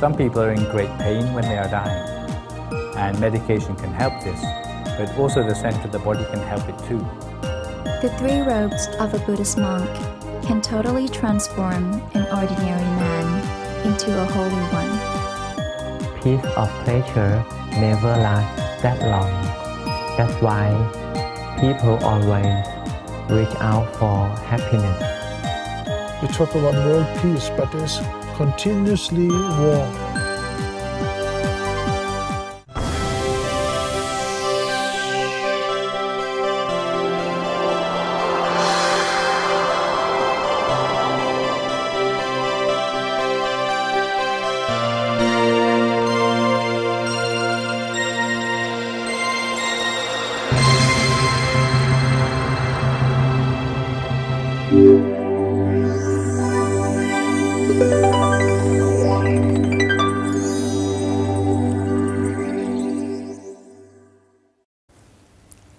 Some people are in great pain when they are dying, and medication can help this, but also the center of the body can help it too. The 3 robes of a Buddhist monk can totally transform an ordinary man into a holy one. Piece of pleasure never lasts that long. That's why people always reach out for happiness. We talk about world peace, but there's continuously war.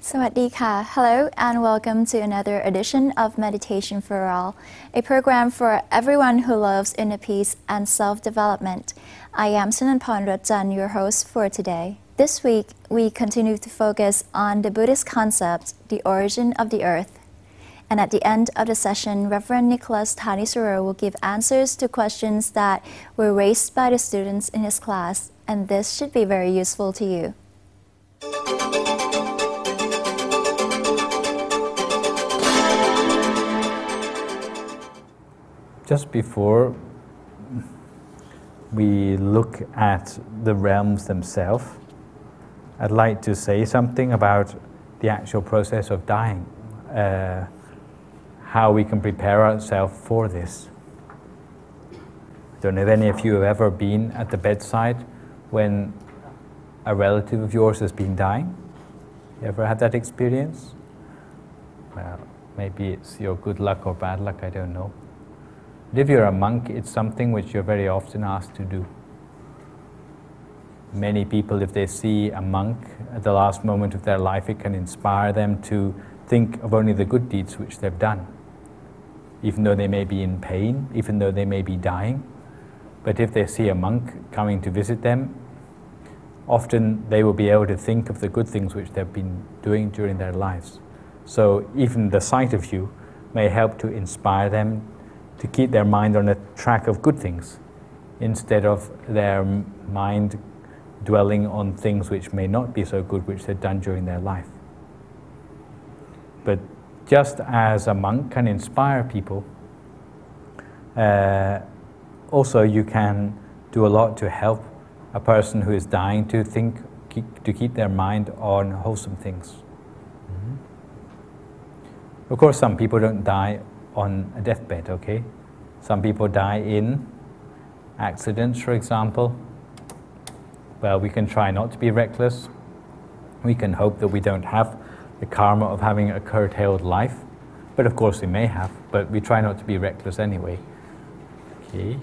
Sawadee ka. Hello and welcome to another edition of Meditation for All, a program for everyone who loves inner peace and self-development. I am Sunanpan Ratjan, your host for today. This week, we continue to focus on the Buddhist concept, the origin of the earth. And at the end of the session, Reverend Nicholas Thanisaro will give answers to questions that were raised by the students in his class, and this should be very useful to you. Just before we look at the realms themselves, I'd like to say something about the actual process of dying, how we can prepare ourselves for this. I don't know if any of you have ever been at the bedside when a relative of yours has been dying. You ever had that experience? Well, maybe it's your good luck or bad luck, I don't know. But if you're a monk, it's something which you're very often asked to do. Many people, if they see a monk at the last moment of their life, it can inspire them to think of only the good deeds which they've done, even though they may be in pain, even though they may be dying. But if they see a monk coming to visit them, often they will be able to think of the good things which they've been doing during their lives. So even the sight of you may help to inspire them to keep their mind on a track of good things, instead of their mind dwelling on things which may not be so good, which they've done during their life. But just as a monk can inspire people, also you can do a lot to help a person who is dying to keep their mind on wholesome things. Of course, some people don't die on a deathbed, okay? Some people die in accidents, for example. Well, we can try not to be reckless. We can hope that we don't have the karma of having a curtailed life. But of course we may have, but we try not to be reckless anyway. Okay?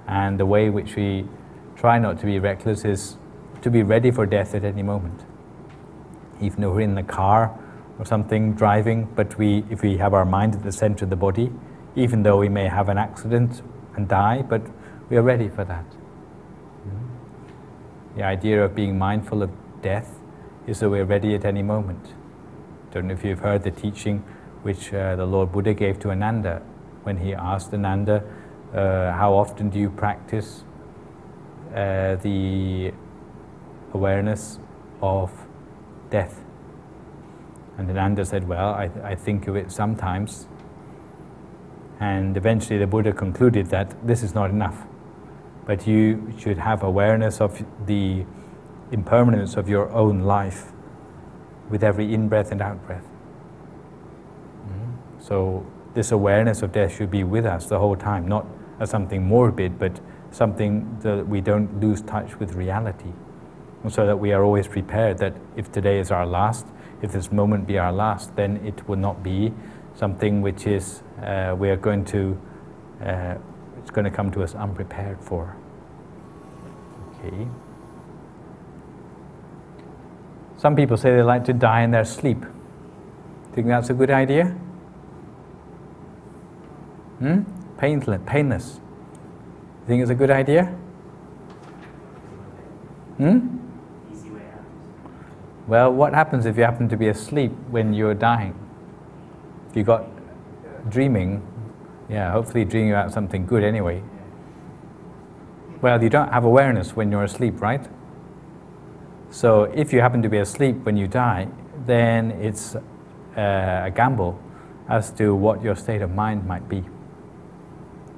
And the way which we try not to be reckless is to be ready for death at any moment. Even though we're in the car or something driving, but if we have our mind at the center of the body, even though we may have an accident and die, but we are ready for that. The idea of being mindful of death is that we're ready at any moment. Don't know if you've heard the teaching which the Lord Buddha gave to Ananda when he asked Ananda, how often do you practice the awareness of death? And Ananda said, well, I think of it sometimes. And eventually the Buddha concluded that this is not enough, but you should have awareness of the impermanence of your own life with every in-breath and out-breath. So this awareness of death should be with us the whole time, not as something morbid, but something that we don't lose touch with reality. And so that we are always prepared that if today is our last, if this moment be our last, then it will not be something which is it's going to come to us unprepared for. Okay. Some people say they like to die in their sleep. Think that's a good idea? Painless. Think it's a good idea? Easy way out. Well, what happens if you happen to be asleep when you're dying? If you got dreaming, yeah, hopefully dreaming about something good anyway. Well, you don't have awareness when you're asleep, right? So if you happen to be asleep when you die, then it's a gamble as to what your state of mind might be.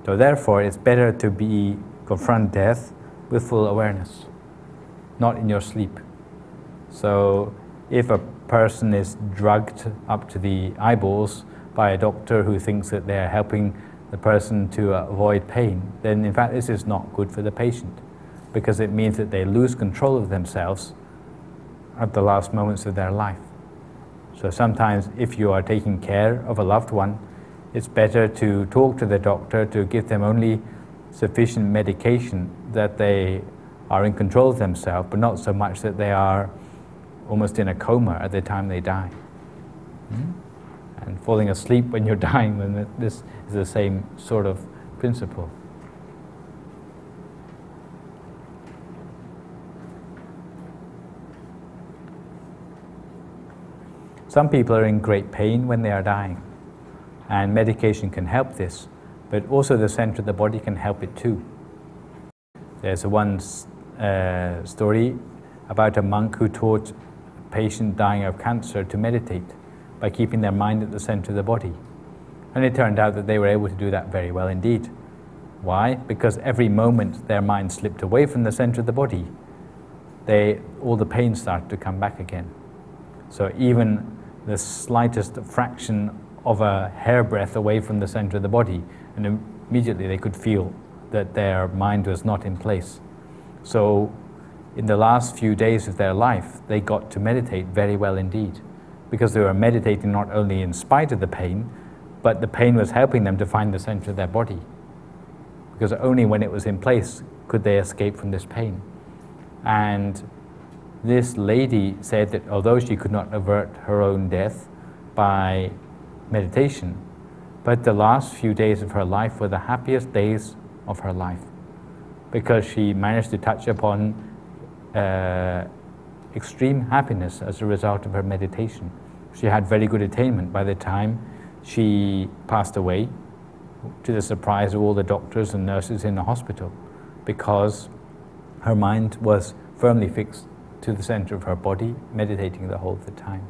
So therefore, it's better to confront death with full awareness, not in your sleep. So if a person is drugged up to the eyeballs by a doctor who thinks that they're helping the person to avoid pain, then in fact this is not good for the patient, because it means that they lose control of themselves at the last moments of their life. So sometimes if you are taking care of a loved one, it's better to talk to the doctor to give them only sufficient medication that they are in control of themselves, but not so much that they are almost in a coma at the time they die. And falling asleep when you're dying, then this is the same sort of principle. Some people are in great pain when they are dying, and medication can help this, but also the center of the body can help it too. There's one story about a monk who taught a patient dying of cancer to meditate by keeping their mind at the center of the body. And it turned out that they were able to do that very well indeed. Why? Because every moment their mind slipped away from the center of the body, all the pain started to come back again. So even the slightest fraction of a hairbreadth away from the center of the body, and immediately they could feel that their mind was not in place. So in the last few days of their life, they got to meditate very well indeed, because they were meditating not only in spite of the pain, but the pain was helping them to find the center of their body. Because only when it was in place could they escape from this pain. And this lady said that although she could not avert her own death by meditation, but the last few days of her life were the happiest days of her life, because she managed to touch upon extreme happiness as a result of her meditation. She had very good attainment by the time she passed away, to the surprise of all the doctors and nurses in the hospital, because her mind was firmly fixed to the center of her body, meditating the whole of the time.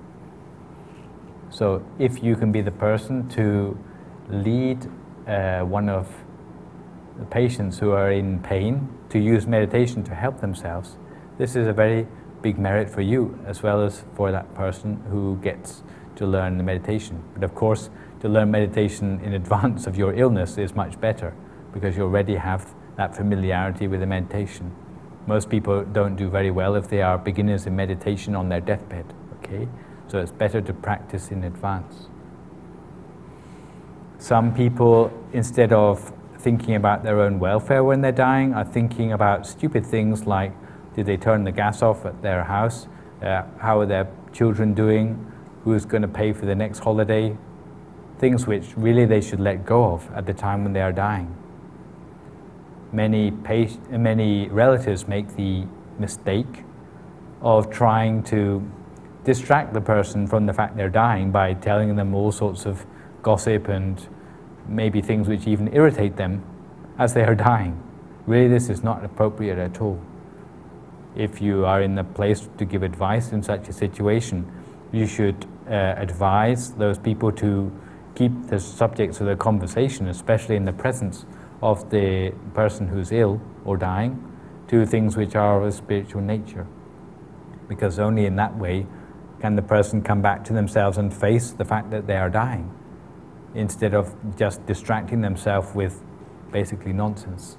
So if you can be the person to lead one of the patients who are in pain to use meditation to help themselves, this is a very big merit for you as well as for that person who gets to learn the meditation. But of course, to learn meditation in advance of your illness is much better, because you already have that familiarity with the meditation. Most people don't do very well if they are beginners in meditation on their deathbed, okay? So it's better to practice in advance. Some people, instead of thinking about their own welfare when they're dying, are thinking about stupid things like, did they turn the gas off at their house? How are their children doing? Who's going to pay for the next holiday? Things which really they should let go of at the time when they are dying. Many relatives make the mistake of trying to distract the person from the fact they're dying by telling them all sorts of gossip and maybe things which even irritate them as they are dying. Really, this is not appropriate at all. If you are in a place to give advice in such a situation, you should advise those people to keep the subjects of the conversation, especially in the presence of the person who's ill or dying, to things which are of a spiritual nature. Because only in that way can the person come back to themselves and face the fact that they are dying, instead of just distracting themselves with basically nonsense.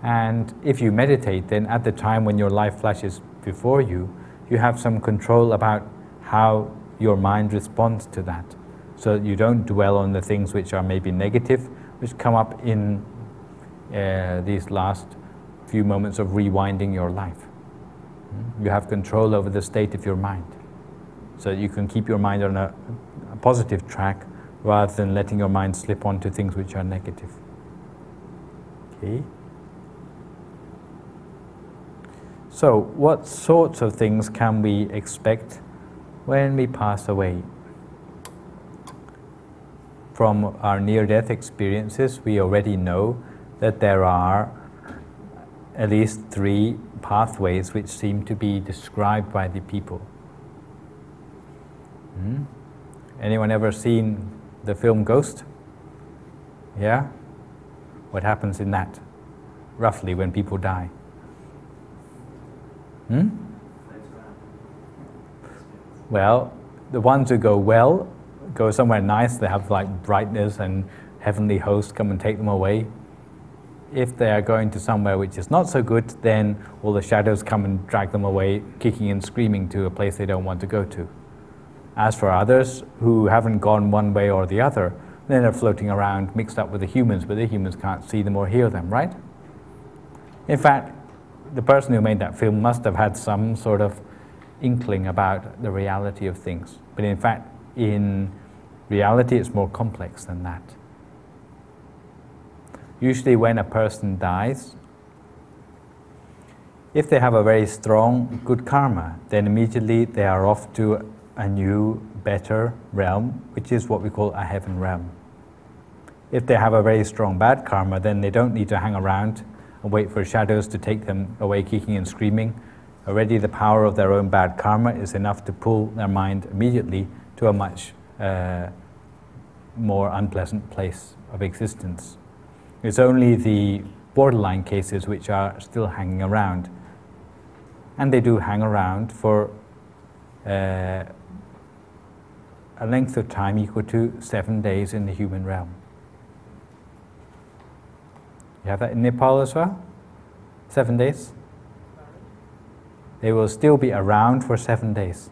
And if you meditate, then at the time when your life flashes before you, you have some control about how your mind responds to that, so that you don't dwell on the things which are maybe negative, which come up in these last few moments of rewinding your life. You have control over the state of your mind, so that you can keep your mind on a positive track rather than letting your mind slip onto things which are negative. Okay. So, what sorts of things can we expect when we pass away? From our near-death experiences, we already know that there are at least 3 pathways which seem to be described by the people. Anyone ever seen the film Ghost? Yeah? What happens in that, roughly, when people die? Well, the ones who go well go somewhere nice. They have like brightness and heavenly hosts come and take them away. If they are going to somewhere which is not so good, then all the shadows come and drag them away, kicking and screaming to a place they don't want to go to. As for others who haven't gone one way or the other, then they're floating around mixed up with the humans, but the humans can't see them or hear them, right? In fact, the person who made that film must have had some sort of inkling about the reality of things. But in fact, in reality, it's more complex than that. Usually when a person dies, if they have a very strong, good karma, then immediately they are off to a new, better realm, which is what we call a heaven realm. If they have a very strong bad karma, then they don't need to hang around and wait for shadows to take them away kicking and screaming. Already the power of their own bad karma is enough to pull their mind immediately to a much more unpleasant place of existence. It's only the borderline cases which are still hanging around. And they do hang around for a length of time equal to 7 days in the human realm. You have that in Nepal as well? 7 days? They will still be around for 7 days.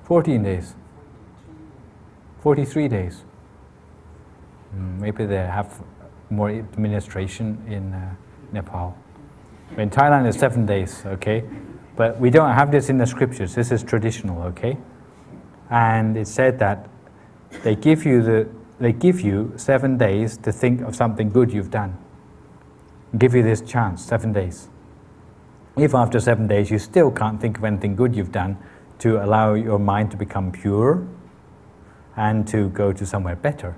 14 days. 43 days. Maybe they have more administration in Nepal. In Thailand it's 7 days, okay? But we don't have this in the scriptures. This is traditional, okay? And it said that they give you 7 days to think of something good you've done. Give you this chance, 7 days. If after 7 days you still can't think of anything good you've done, to allow your mind to become pure and to go to somewhere better,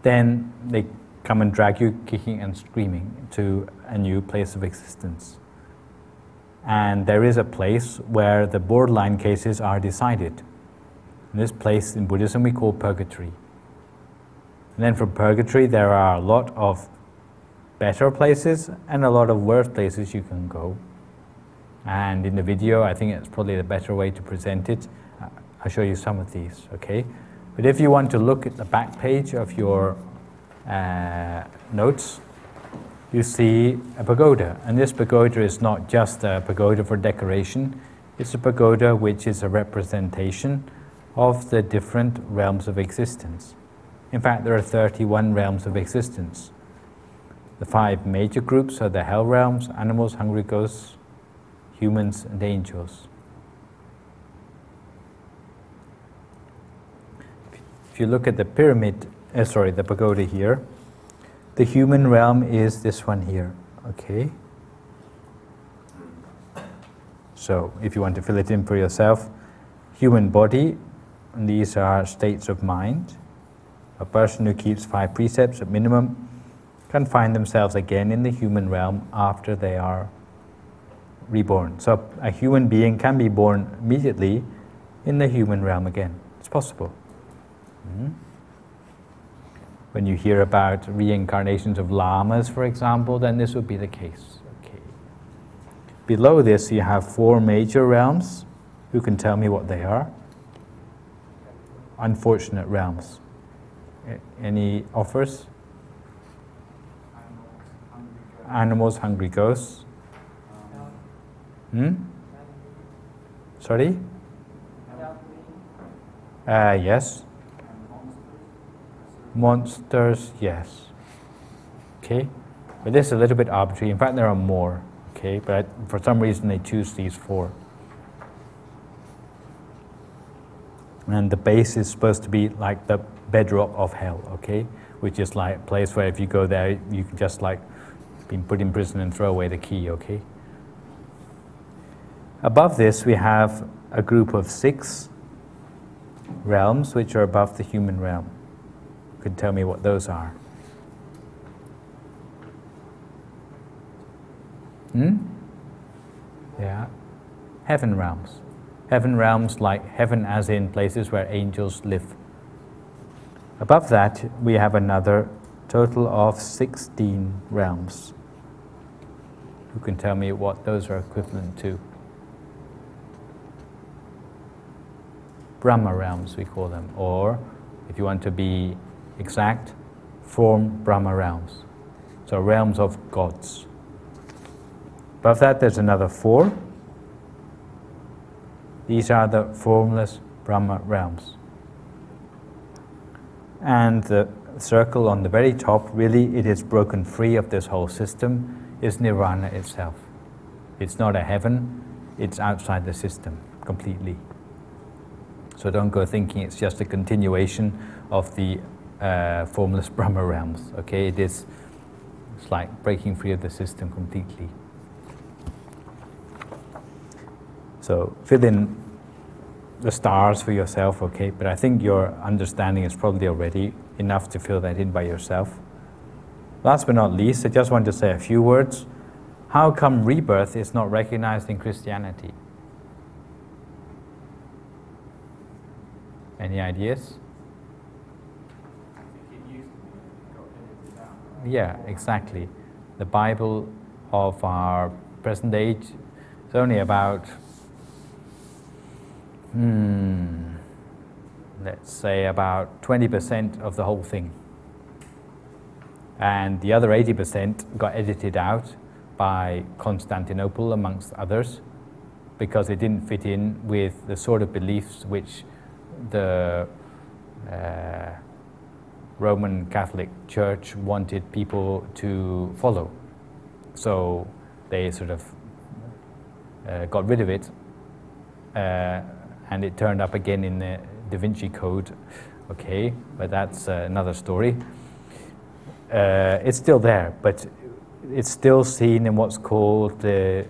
then they come and drag you kicking and screaming to a new place of existence. And there is a place where the borderline cases are decided. And this place in Buddhism we call purgatory. And then from purgatory there are a lot of better places and a lot of worse places you can go. And in the video, I think it's probably the better way to present it. I'll show you some of these, okay? But if you want to look at the back page of your notes, you see a pagoda. And this pagoda is not just a pagoda for decoration. It's a pagoda which is a representation of the different realms of existence. In fact, there are 31 realms of existence. The 5 major groups are the hell realms, animals, hungry ghosts, humans and angels. If you look at the pyramid, the pagoda here, the human realm is this one here, okay? So, if you want to fill it in for yourself, human body, and these are states of mind. A person who keeps 5 precepts at minimum can find themselves again in the human realm after they are reborn. So a human being can be born immediately in the human realm again. It's possible. When you hear about reincarnations of llamas, for example, then this would be the case. Okay. Below this you have 4 major realms. Who can tell me what they are? Unfortunate realms. Any offers? Animals, hungry ghosts. Sorry? Yes. Monsters, yes. Okay? But this is a little bit arbitrary. In fact, there are more. Okay? But for some reason they choose these 4. And the base is supposed to be like the bedrock of hell, okay? Which is like a place where if you go there, you can just like be put in prison and throw away the key, okay? Above this, we have a group of 6 realms which are above the human realm. You can tell me what those are. Yeah. Heaven realms. Heaven realms like heaven as in places where angels live. Above that, we have another total of 16 realms. Who can tell me what those are equivalent to? Brahma realms, we call them. Or, if you want to be exact, form Brahma realms. So realms of gods. Above that, there's another 4. These are the formless Brahma realms. And the circle on the very top, really, it is broken free of this whole system, is Nirvana itself. It's not a heaven, it's outside the system completely. So don't go thinking it's just a continuation of the formless Brahma realms, okay? It's like breaking free of the system completely. So fill in the stars for yourself, okay? But I think your understanding is probably already enough to fill that in by yourself. Last but not least, I just want to say a few words. How come rebirth is not recognized in Christianity? Any ideas? Yeah, exactly. The Bible of our present age is only about let's say about 20% of the whole thing. And the other 80% got edited out by Constantinople, amongst others, because it didn't fit in with the sort of beliefs which the Roman Catholic Church wanted people to follow. So they sort of got rid of it, and it turned up again in the Da Vinci Code, okay, but that's another story. It's still there, but it's still seen in what's called the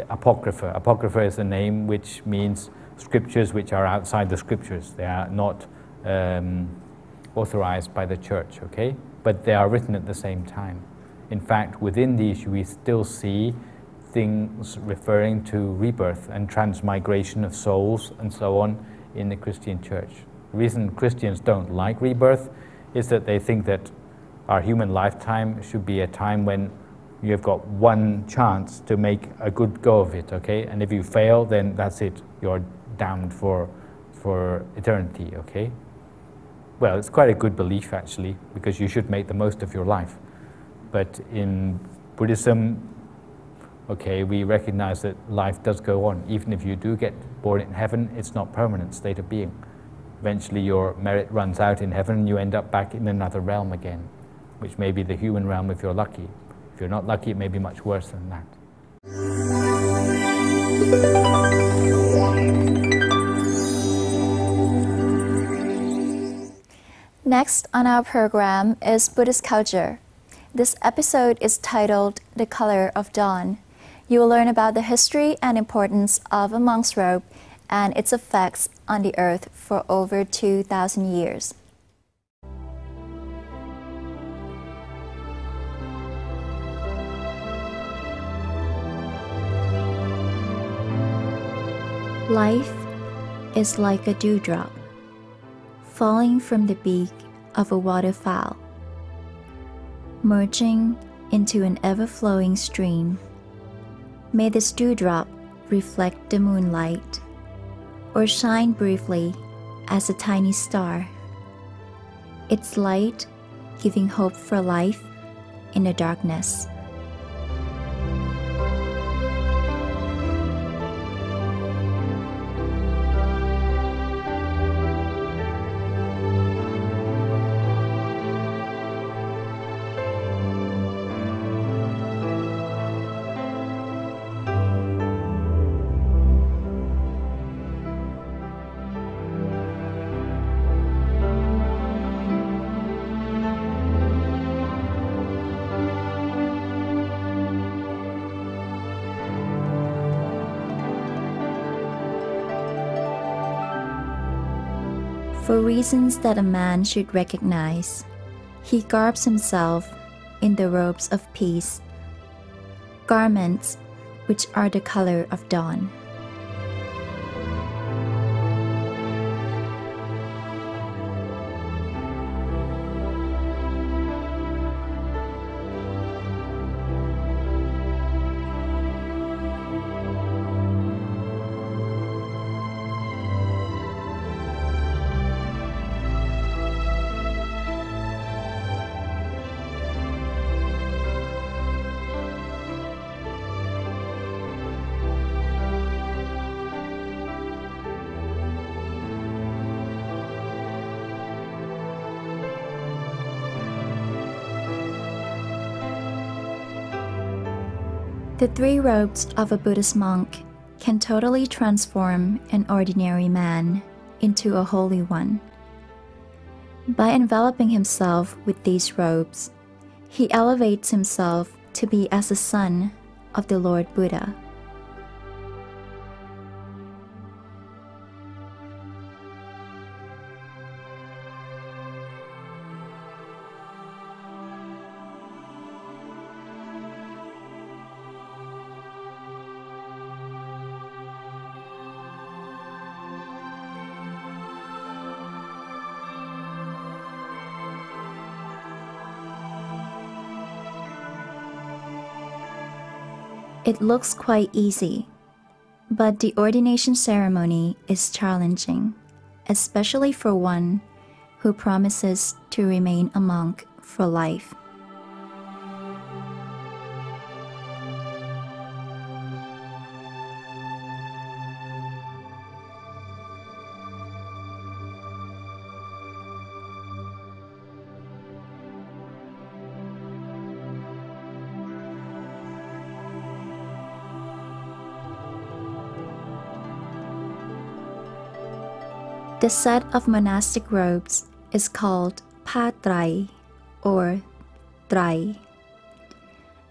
Apocrypha. Apocrypha is a name which means scriptures which are outside the scriptures. They are not authorized by the church, okay? But they are written at the same time. In fact, within these we still see things referring to rebirth and transmigration of souls and so on in the Christian church. The reason Christians don't like rebirth is that they think that our human lifetime should be a time when you have got one chance to make a good go of it, okay? And if you fail, then that's it. You're damned for eternity, okay? Well, it's quite a good belief, actually, because you should make the most of your life. But in Buddhism, okay, we recognize that life does go on. Even if you do get born in heaven, it's not permanent state of being. Eventually your merit runs out in heaven and you end up back in another realm again, which may be the human realm if you're lucky. If you're not lucky, it may be much worse than that. Next on our program is Buddhist culture. This episode is titled The Color of Dawn. You will learn about the history and importance of a monk's robe and its effects on the earth for over 2,000 years. Life is like a dewdrop falling from the beak of a waterfowl, merging into an ever-flowing stream. May this dewdrop reflect the moonlight, or shine briefly as a tiny star, its light giving hope for life in the darkness. For reasons that a man should recognize, he garbs himself in the robes of peace, garments which are the color of dawn. The three robes of a Buddhist monk can totally transform an ordinary man into a holy one. By enveloping himself with these robes, he elevates himself to be as a son of the Lord Buddha. It looks quite easy, but the ordination ceremony is challenging, especially for one who promises to remain a monk for life. The set of monastic robes is called Patrai or Trai.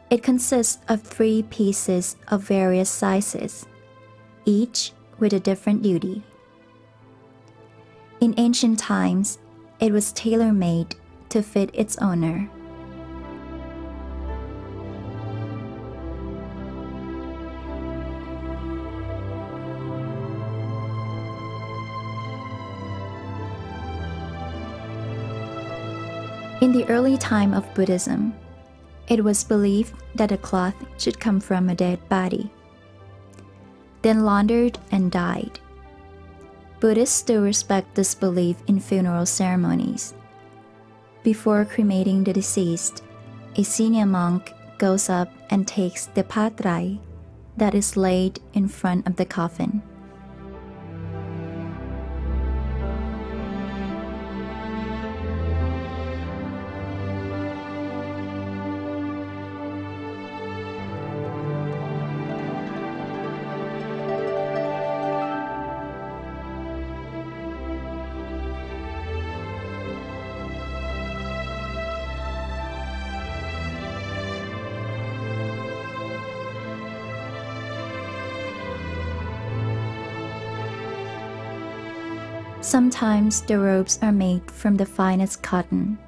It consists of 3 pieces of various sizes, each with a different duty. In ancient times, it was tailor-made to fit its owner. In the early time of Buddhism, it was believed that a cloth should come from a dead body, then laundered and dyed. Buddhists still respect this belief in funeral ceremonies. Before cremating the deceased, a senior monk goes up and takes the patrai that is laid in front of the coffin. Sometimes the robes are made from the finest cotton.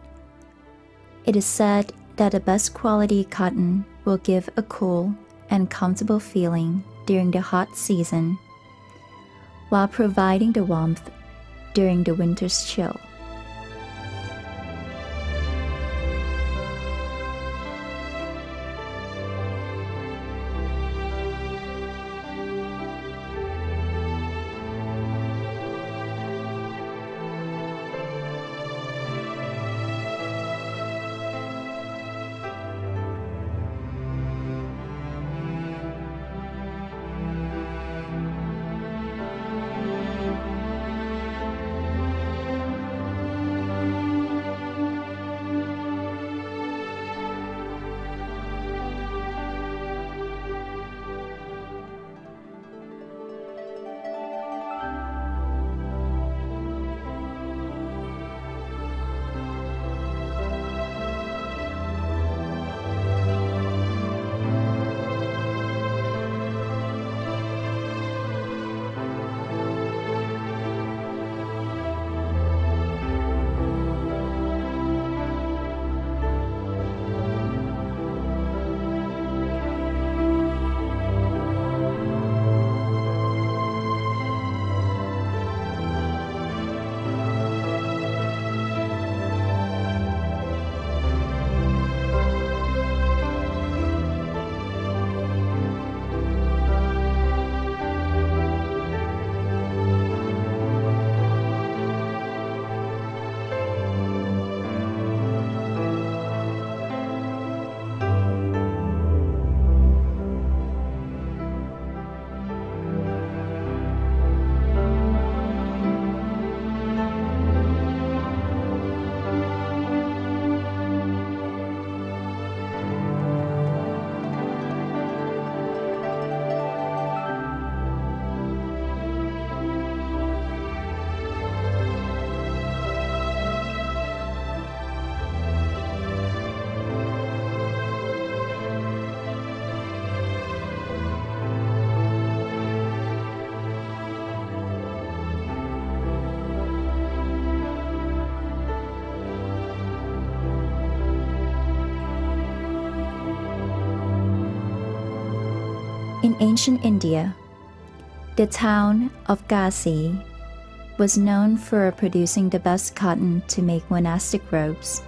It is said that the best quality cotton will give a cool and comfortable feeling during the hot season, while providing the warmth during the winter's chill. In ancient India, the town of Kasi was known for producing the best cotton to make monastic robes.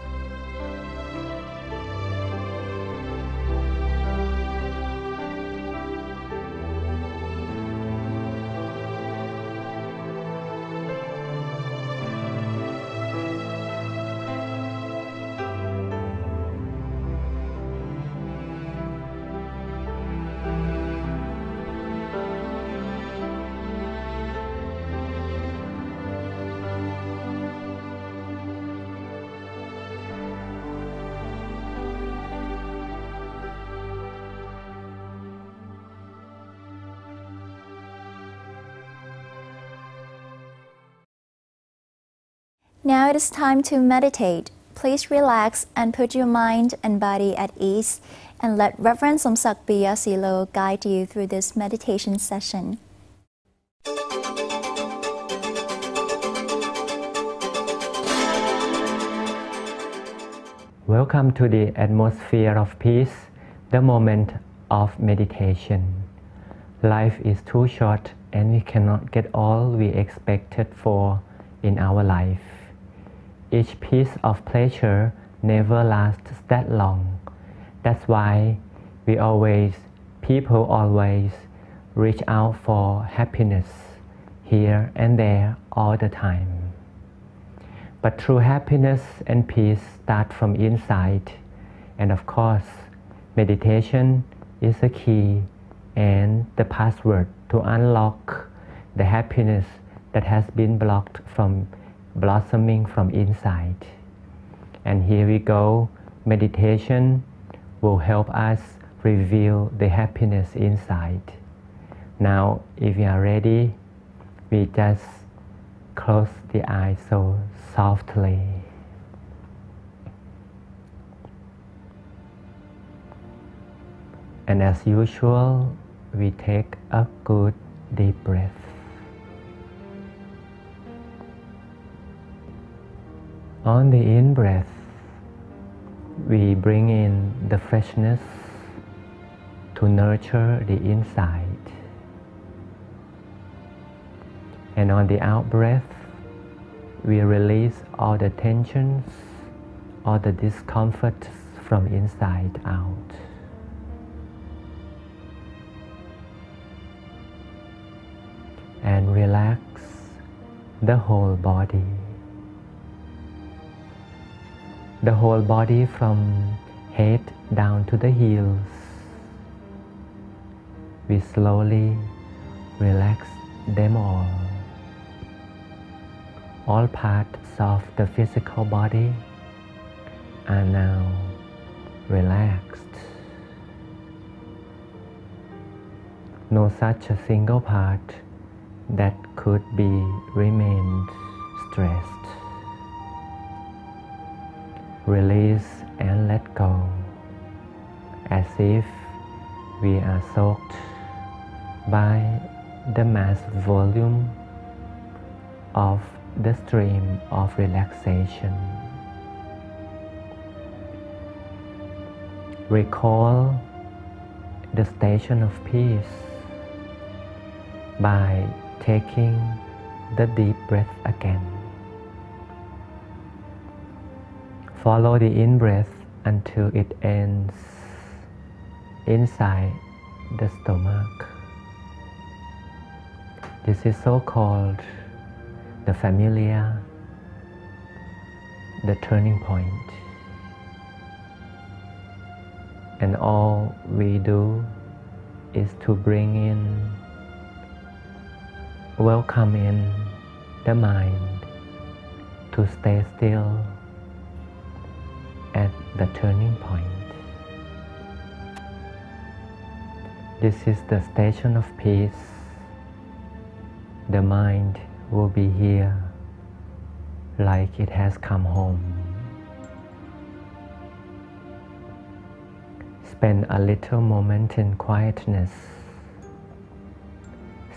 Now it is time to meditate. Please relax and put your mind and body at ease, and let Reverend Somsak Piyasilo guide you through this meditation session. Welcome to the atmosphere of peace, the moment of meditation. Life is too short and we cannot get all we expected for in our life. Each piece of pleasure never lasts that long. That's why people always reach out for happiness here and there all the time. But true happiness and peace start from inside. And of course, meditation is the key and the password to unlock the happiness that has been blocked from blossoming from inside. And here we go. Meditation will help us reveal the happiness inside. Now, if you are ready, we just close the eyes so softly. And as usual, we take a good deep breath. On the in-breath, we bring in the freshness to nurture the inside. And on the out-breath, we release all the tensions, all the discomforts from inside out. And relax the whole body. The whole body from head down to the heels. We slowly relax them all. All parts of the physical body are now relaxed. No such a single part that could be remained stressed. Release and let go, as if we are soaked by the mass volume of the stream of relaxation. Recall the station of peace by taking the deep breath again. Follow the in-breath until it ends inside the stomach. This is so called the familiar, the turning point. And all we do is to bring in, welcome in the mind to stay still at the turning point. This is the station of peace. The mind will be here like it has come home. Spend a little moment in quietness,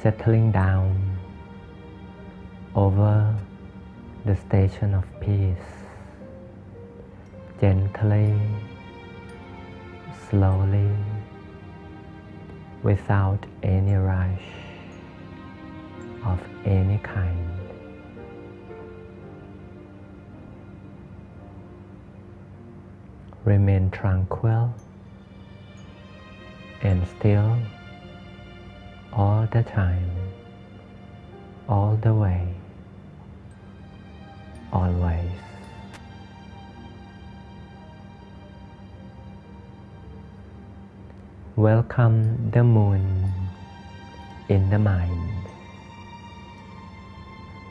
settling down over the station of peace. Gently, slowly, without any rush of any kind. Remain tranquil and still all the time, all the way, always. Welcome the moon in the mind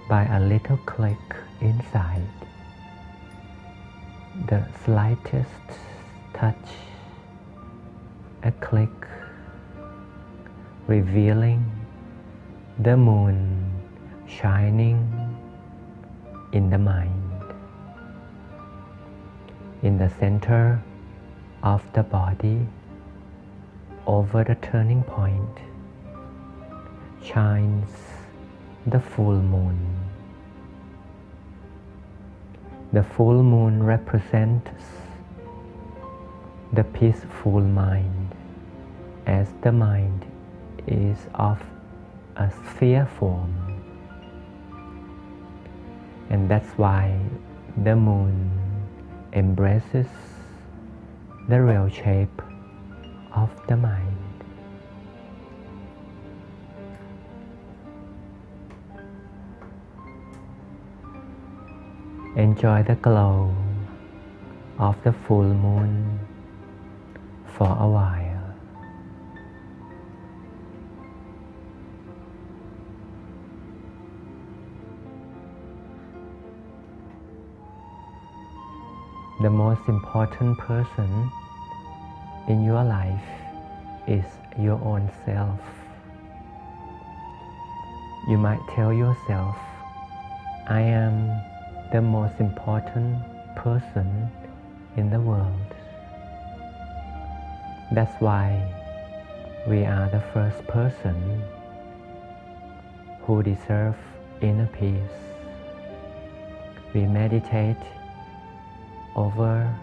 by a little click inside, the slightest touch, a click revealing the moon shining in the mind, in the center of the body. Over the turning point shines the full moon. The full moon represents the peaceful mind, as the mind is of a sphere form. And that's why the moon embraces the real shape of the mind. Enjoy the glow of the full moon for a while. The most important person in your life is your own self. You might tell yourself, I am the most important person in the world. That's why we are the first person who deserve inner peace. We meditate over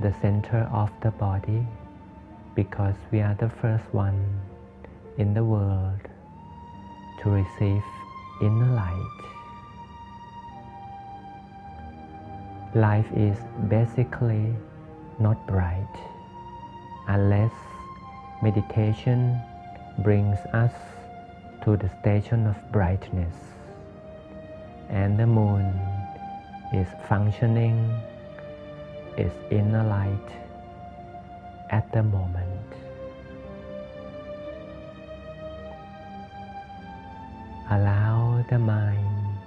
the center of the body because we are the first one in the world to receive inner light. Life is basically not bright unless meditation brings us to the station of brightness, and the moon is functioning its inner light at the moment. Allow the mind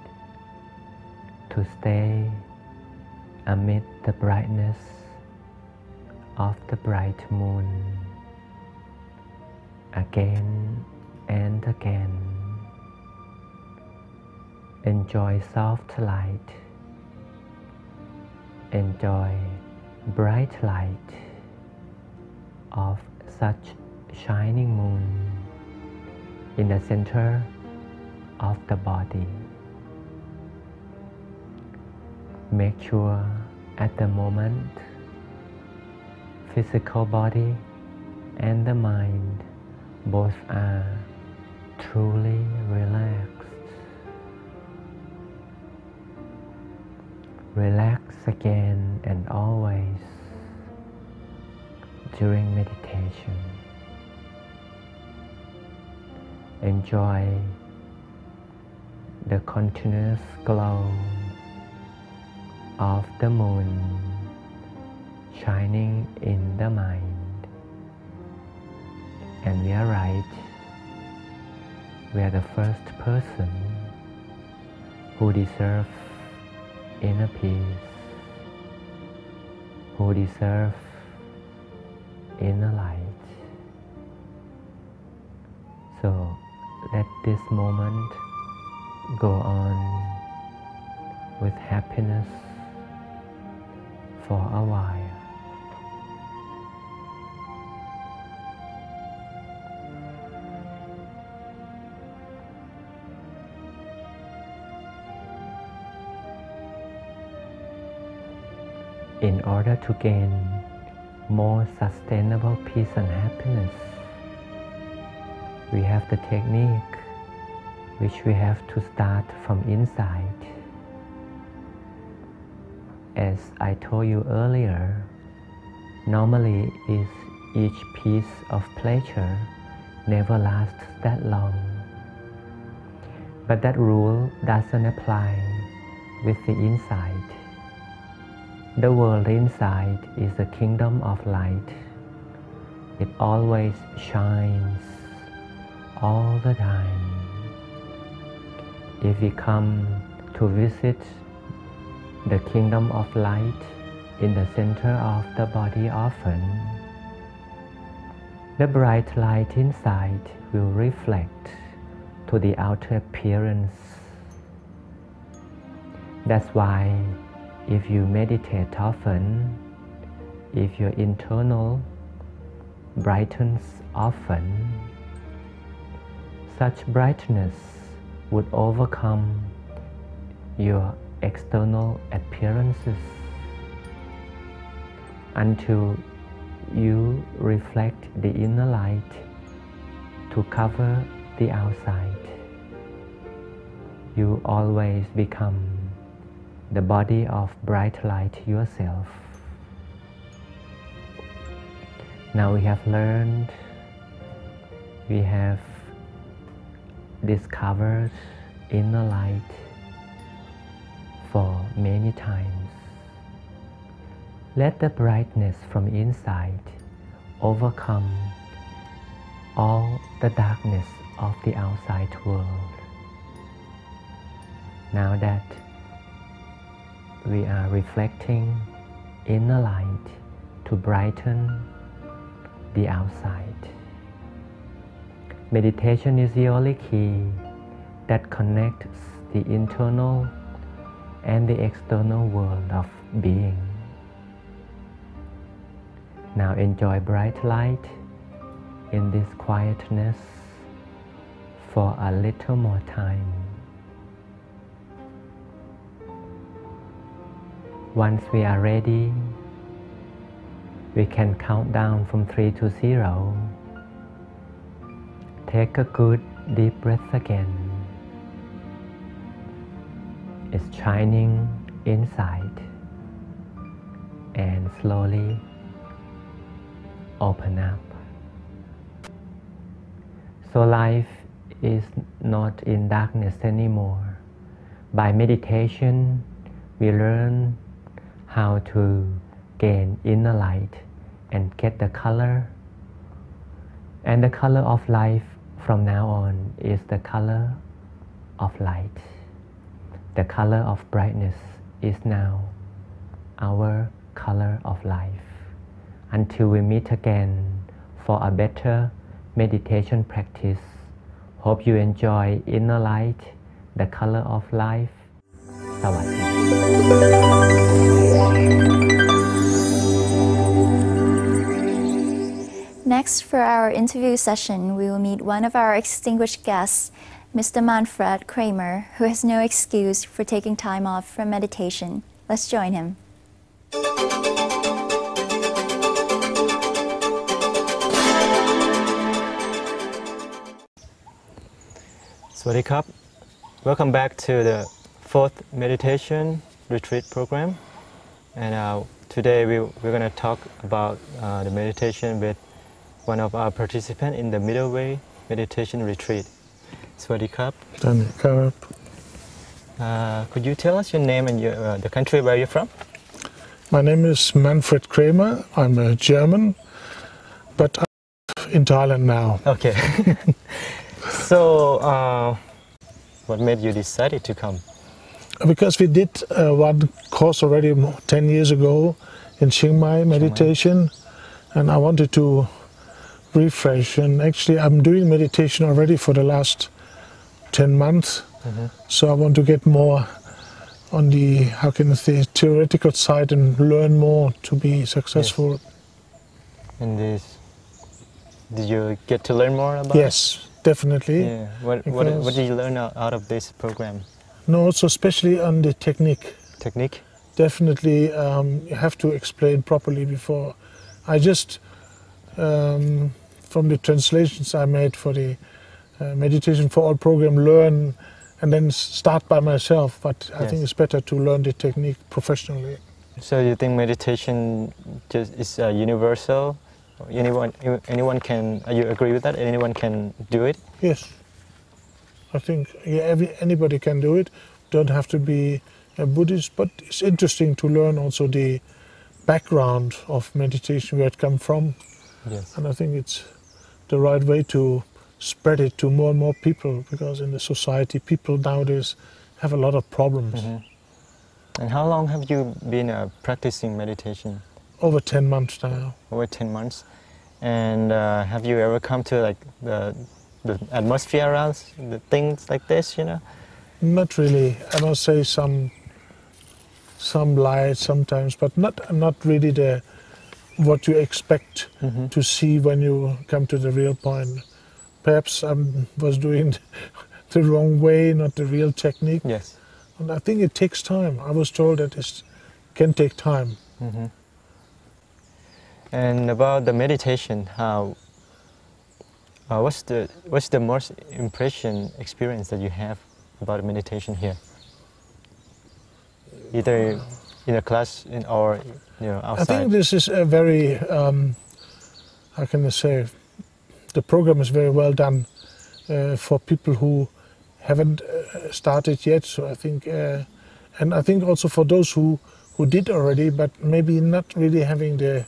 to stay amid the brightness of the bright moon again and again. Enjoy soft light. Enjoy bright light of such shining moon in the center of the body. Make sure at the moment physical body and the mind both are truly relaxed. Relax again and always during meditation. Enjoy the continuous glow of the moon shining in the mind. And we are right. We are the first person who deserves inner peace, who deserve inner light. So let this moment go on with happiness for a while. In order to gain more sustainable peace and happiness, we have the technique which we have to start from inside. As I told you earlier, normally is each piece of pleasure never lasts that long. But that rule doesn't apply with the inside. The world inside is a kingdom of light. It always shines all the time. If we come to visit the kingdom of light in the center of the body often, the bright light inside will reflect to the outer appearance. That's why if you meditate often, if your internal brightens often, such brightness would overcome your external appearances until you reflect the inner light to cover the outside. You always become the body of bright light yourself. Now we have learned, we have discovered inner light for many times. Let the brightness from inside overcome all the darkness of the outside world. Now that we are reflecting inner light to brighten the outside, meditation is the only key that connects the internal and the external world of being. Now enjoy bright light in this quietness for a little more time. Once we are ready, we can count down from 3 to 0. Take a good deep breath again. It's shining inside, and slowly open up. So life is not in darkness anymore. By meditation, we learn how to gain inner light and get the color. And the color of life from now on is the color of light. The color of brightness is now our color of life. Until we meet again for a better meditation practice, hope you enjoy inner light, the color of life. Sawadee. Next, for our interview session, we will meet one of our distinguished guests, Mr. Manfred Kramer, who has no excuse for taking time off from meditation. Let's join him. Sawasdee Krap. Welcome back to the 4th meditation retreat program. And today we're going to talk about the meditation with one of our participants in the Middle Way meditation retreat. Sawasdee Krap. Could you tell us your name and the country where you're from? My name is Manfred Kramer. I'm a German, but I'm in Thailand now. Okay. So, what made you decide to come? Because we did one course already 10 years ago in Chiang Mai meditation, and I wanted to refresh. And actually, I'm doing meditation already for the last 10 months. So I want to get more on the, how can I say, theoretical side and learn more to be successful. Yes. And did you get to learn more about it? Yes, definitely. Yeah. What did you learn out of this program? No, also especially on the technique. Technique? Definitely, you have to explain properly before. I just, from the translations I made for the Meditation for All program, learn and then start by myself. But I Yes. think it's better to learn the technique professionally. So you think meditation just is universal? Anyone can? You agree with that? Anyone can do it? Yes, I think anybody can do it. Don't have to be a Buddhist, but it's interesting to learn also the background of meditation, where it comes from, Yes. and I think it's the right way to spread it to more and more people, because in the society, people nowadays have a lot of problems. And how long have you been practicing meditation? Over 10 months now. Over 10 months. And have you ever come to like the atmosphere around the things like this? You know. Not really. I must say some light sometimes, but not really the what you expect to see when you come to the real point. Perhaps I was doing the wrong way, not the real technique. Yes. And I think it takes time. I was told that it can take time. And about the meditation, what's the most impression experience that you have about meditation here? Either in a class or outside. I think this is a very, how can I say, the program is very well done for people who haven't started yet. So I think, and I think also for those who did already, but maybe not really having the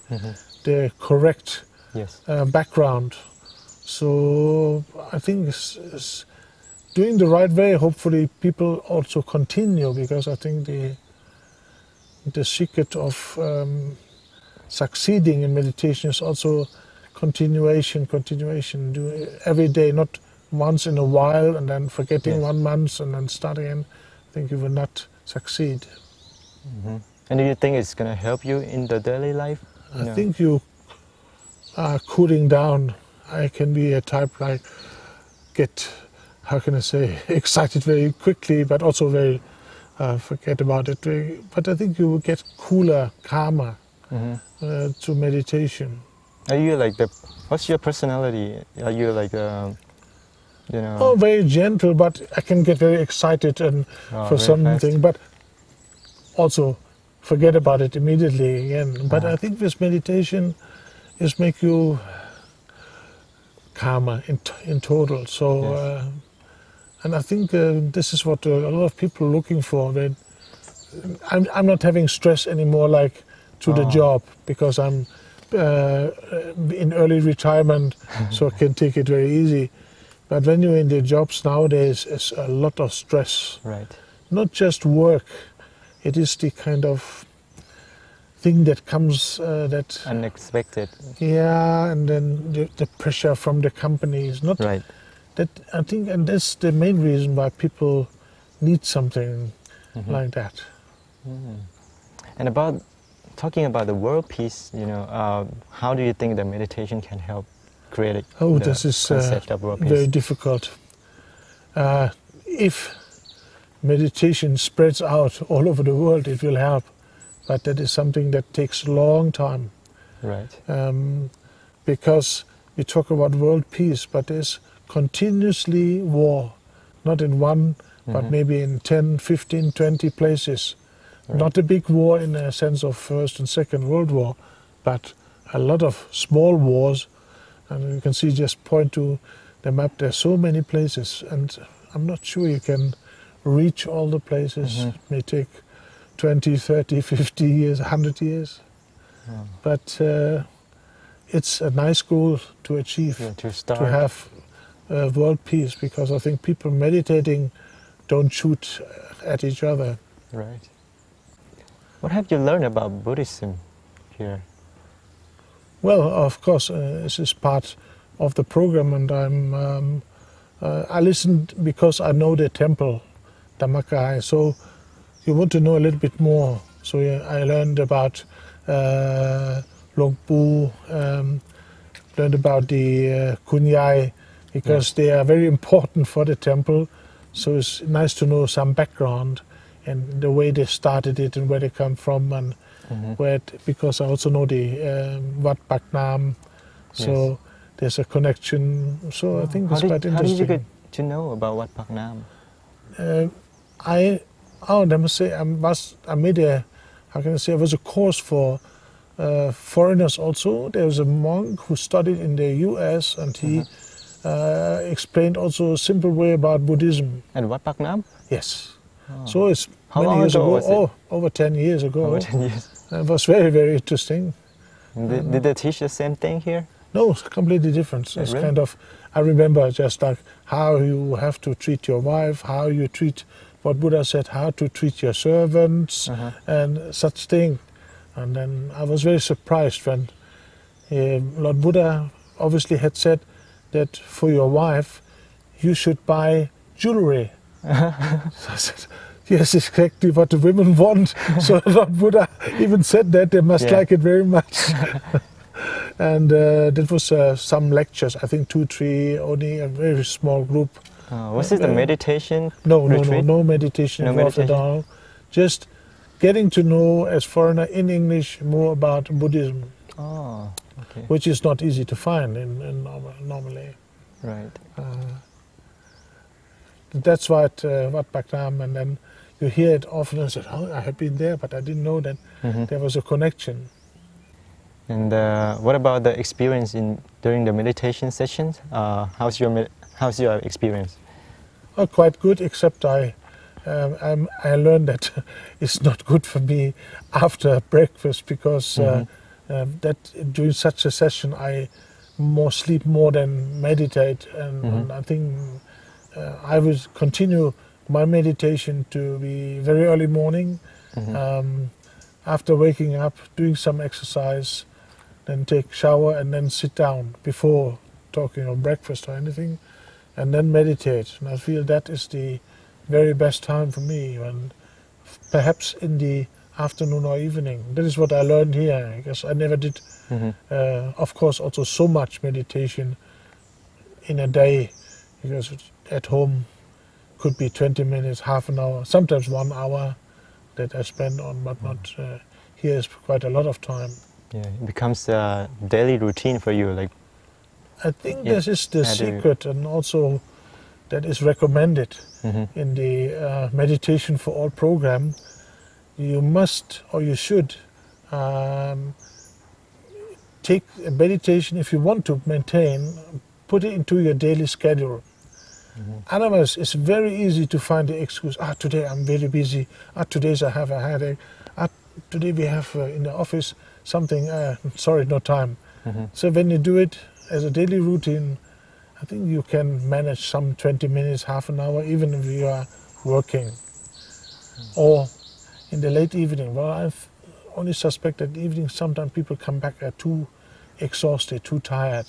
correct Yes. background. So I think it's doing the right way. Hopefully people also continue, because I think the secret of succeeding in meditation is also continuation, do it every day, not once in a while and then forgetting Yes. 1 month and then start again. I think you will not succeed. And do you think it's going to help you in the daily life? I think you are cooling down. I can be a type like get, how can I say, excited very quickly, but also very forget about it. But I think you will get cooler, calmer to meditation. Are you like what's your personality? Are you like, Oh, very gentle, but I can get very excited and for very something, fast. but also forget about it immediately again. But I think this meditation is make you calmer in total. So, Yes. and I think this is what a lot of people are looking for. That I'm not having stress anymore, like to the job, because I'm in early retirement, so I can take it very easy. But when you're in the jobs nowadays, it's a lot of stress. right? Not just work, it is the kind of thing that comes that, Unexpected. yeah, and then the pressure from the companies. Not Right. that, I think, and that's the main reason why people need something like that. And talking about the world peace, how do you think that meditation can help create it? Oh, this is concept of world peace? very difficult. If meditation spreads out all over the world, it will help. But that is something that takes a long time. Right. Because we talk about world peace, but there's continuously war, not in one, but maybe in 10, 15, 20 places. Right. Not a big war in a sense of First and Second World War, but a lot of small wars. And you can see, just point to the map, there's so many places, and I'm not sure you can reach all the places. It may take 20, 30, 50 years, 100 years. But it's a nice goal to achieve, Yeah, to start. to have world peace, because I think people meditating don't shoot at each other. Right. What have you learned about Buddhism here? Well, of course, this is part of the program, and I listened because I know the temple, Dhammakai. So you want to know a little bit more. So I learned about Luang Pu, learned about the Kunyai, because they are very important for the temple. So it's nice to know some background and the way they started it and where they come from, and because I also know the Wat Pak Nam. So there's a connection. So I think it's quite How interesting. did you get to know about Wat Phak Nam? I must say I made a, how can I say, it was a course for foreigners also. There was a monk who studied in the US, and he explained also a simple way about Buddhism. At Wat Phak Nam? Yes. So it's How many long years ago ago. was it? Oh, over 10 years ago. Over 10 years. It was very, very interesting. Did they teach the same thing here? No, it's completely different. It's really? kind of, I remember just like how you have to treat your wife, how you treat, what Buddha said, how to treat your servants, and such thing. And then I was very surprised when Lord Buddha obviously had said that for your wife, you should buy jewelry. So I said, yes, exactly what the women want. So Lord Buddha even said that they must like it very much. And that was some lectures, I think 2, 3, only a very small group. Was it a meditation No retreat? meditation No involved at meditation? all. Just getting to know as foreigner in English more about Buddhism, Oh, okay. which is not easy to find normally. Right. That's why at Wat Phak Nam, and then you hear it often and say, oh, I have been there, but I didn't know that there was a connection. And what about the experience during the meditation sessions? How's your experience? Oh, quite good, except I learned that it's not good for me after breakfast, because that during such a session I sleep more than meditate, and I think I will continue my meditation to be very early morning, after waking up, doing some exercise, then take shower and then sit down before talking or breakfast or anything, and then meditate. And I feel that is the very best time for me, and perhaps in the afternoon or evening. That is what I learned here, because I never did, of course, also so much meditation in a day, because at home could be 20 minutes, half an hour, sometimes 1 hour that I spend on, but not here is quite a lot of time. Yeah, it becomes a daily routine for you. Like, I think this is the secret, and also that is recommended in the Meditation for All program. You must, or you should, take a meditation, if you want to maintain, put it into your daily schedule. Otherwise, it's very easy to find the excuse, today I'm very busy, today I have a headache, today we have in the office something, sorry, no time. So when you do it as a daily routine, I think you can manage some 20 minutes, half an hour, even if you are working. Or in the late evening. Well, I've only suspect that evening sometimes people come back too exhausted, too tired.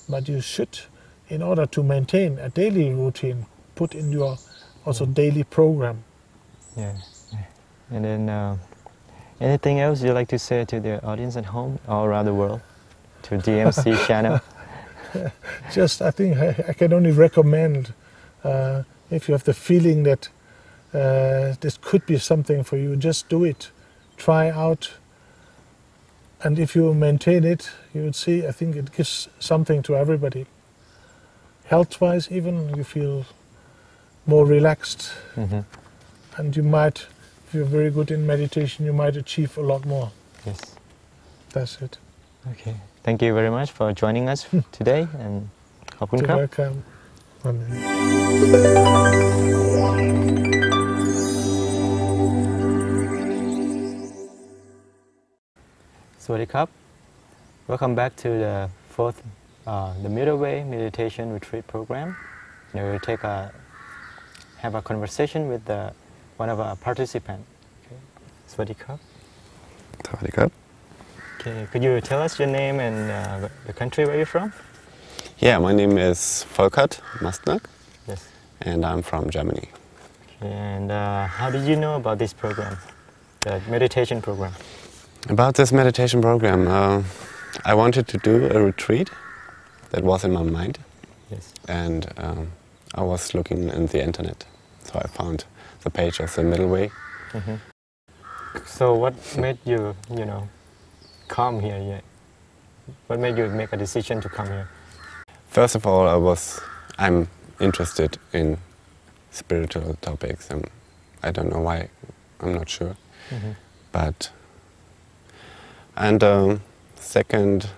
But you should, in order to maintain a daily routine, put in your also daily program. yeah. And then anything else you'd like to say to the audience at home, all around the world, to DMC channel? Just, I think I can only recommend, if you have the feeling that this could be something for you, just do it. Try out. And if you maintain it, you would see, I think it gives something to everybody. Health-wise even, you feel more relaxed. And you might, if you're very good in meditation, you might achieve a lot more. Yes. That's it. Okay. Thank you very much for joining us today, and ขอบคุณครับ You're welcome. Amen. สวัสดีครับ Welcome back to the fourth, the Middle Way Meditation Retreat Program. And we'll have a conversation with one of our participants. Okay. สวัสดีครับ สวัสดีครับ Okay, could you tell us your name and the country where you're from? Yeah, my name is Volkert Mastnak, Yes. and I'm from Germany. And how did you know about this program, the meditation program? About this meditation program, I wanted to do a retreat that was in my mind, Yes. and I was looking in the internet, so I found the page of the Middle Way. So what made you, come here? Yeah. What made you make a decision to come here? First of all, I'm interested in spiritual topics, and I don't know why, I'm not sure. And second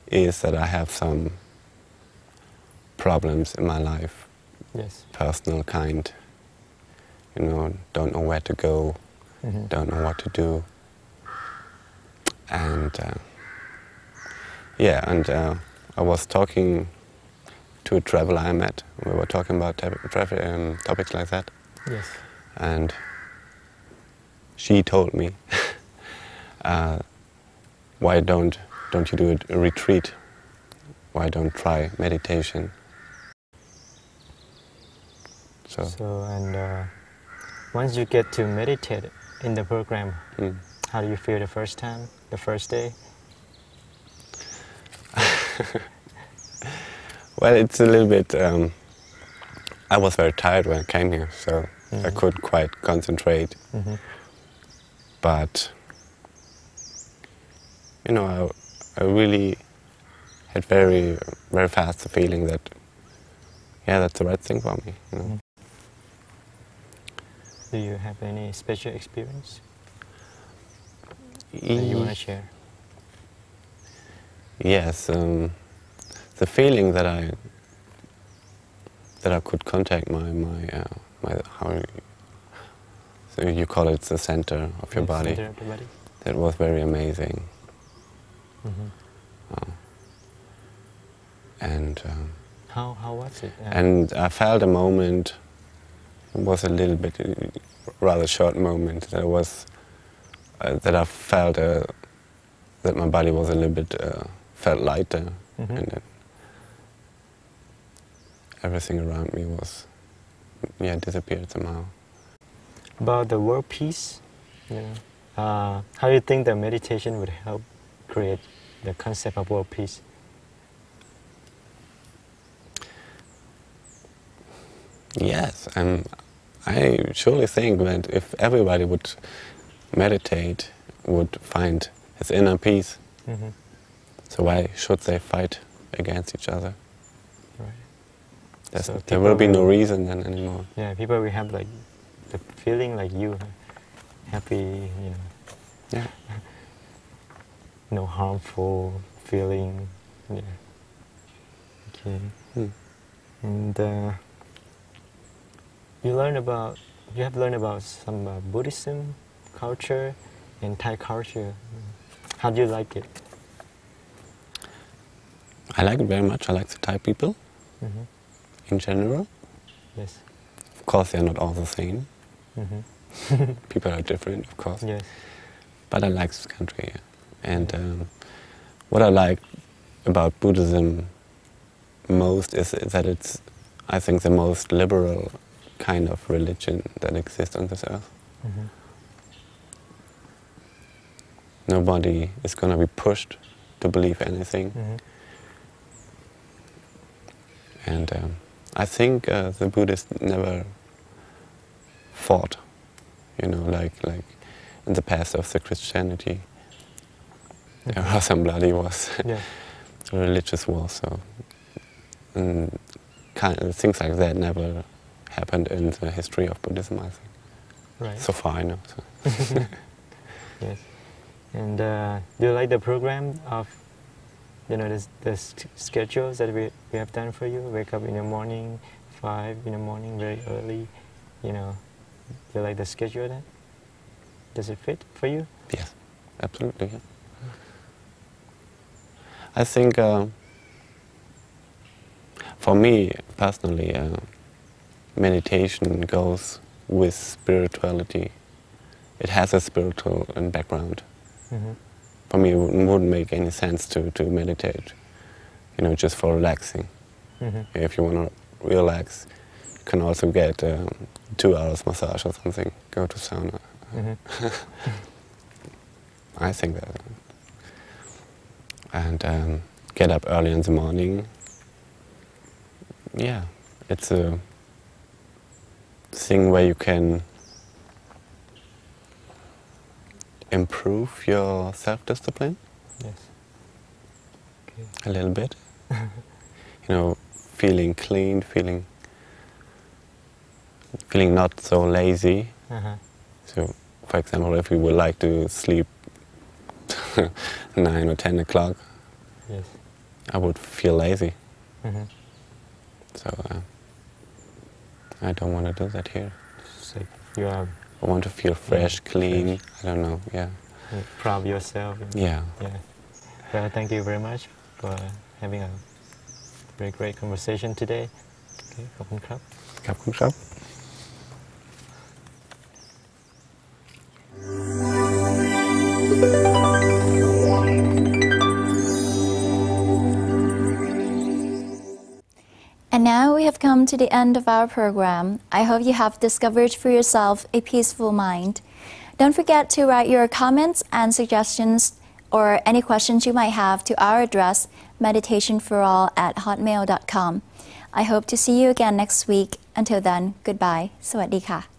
is that I have some problems in my life, Yes. personal kind. You know, don't know where to go, don't know what to do. And I was talking to a traveler I met. We were talking about topics like that. Yes. And she told me, why don't you do a retreat? Why don't try meditation? So once you get to meditate in the program, how do you feel the first time, the first day? Well, it's a little bit, I was very tired when I came here, so I couldn't quite concentrate. But, you know, I really had very, very fast the feeling that, yeah, that's the right thing for me. You know? Do you have any special experience that you want to share? Yes, the feeling that I could contact my so you call it the center of your body. Center of the body. That was very amazing. And how was it? and I felt a moment. It was a little bit, rather short moment. That was that I felt that my body was a little bit felt lighter, and that everything around me was disappeared somehow. About the world peace, you know, how do you think the meditation would help create the concept of world peace? Yes, I surely think that if everybody would meditate, would find his inner peace. So why should they fight against each other? Right. So there will be no will- reason then anymore. Yeah, people will have like the feeling like you, happy, you know, Yeah. no harmful feeling. Yeah. Okay. And you have learned about some Buddhism culture and Thai culture. How do you like it? I like it very much. I like the Thai people in general. Yes. Of course, they are not all the same. People are different, of course. Yes. But I like this country. Yeah. And what I like about Buddhism most is that it's, I think, the most liberal kind of religion that exists on this earth. Nobody is going to be pushed to believe anything. And I think the Buddhists never fought, you know, like in the past of the Christianity. There are some bloody wars, Yeah. religious wars. So things like that never happened in the history of Buddhism, I think. Right. So far, I know. So. Yes. And do you like the program of, you know, the schedules that we have done for you? Wake up in the morning, 5 in the morning, very early. You know, do you like the schedule then? Does it fit for you? Yes, absolutely. Yeah. I think for me personally, meditation goes with spirituality. It has a spiritual background. For me, it wouldn't make any sense to meditate, you know, just for relaxing. If you want to relax, you can also get 2 hours massage or something, go to sauna. I think that. And get up early in the morning. Yeah, it's a thing where you can improve your self-discipline. Yes. Okay. A little bit. Feeling clean, feeling not so lazy. So, for example, if we would like to sleep 9 or 10 o'clock, yes. I would feel lazy. So I don't want to do that here. So you are. I want to feel fresh, clean. Fresh. I don't know. Yeah. Proud of yourself. Yeah. Yeah. Well, thank you very much for having a very great conversation today. Okay, ขอบคุณครับ ขอบคุณครับ And now we have come to the end of our program. I hope you have discovered for yourself a peaceful mind. Don't forget to write your comments and suggestions or any questions you might have to our address, meditationforall@hotmail.com. I hope to see you again next week. Until then, goodbye. สวัสดีค่ะ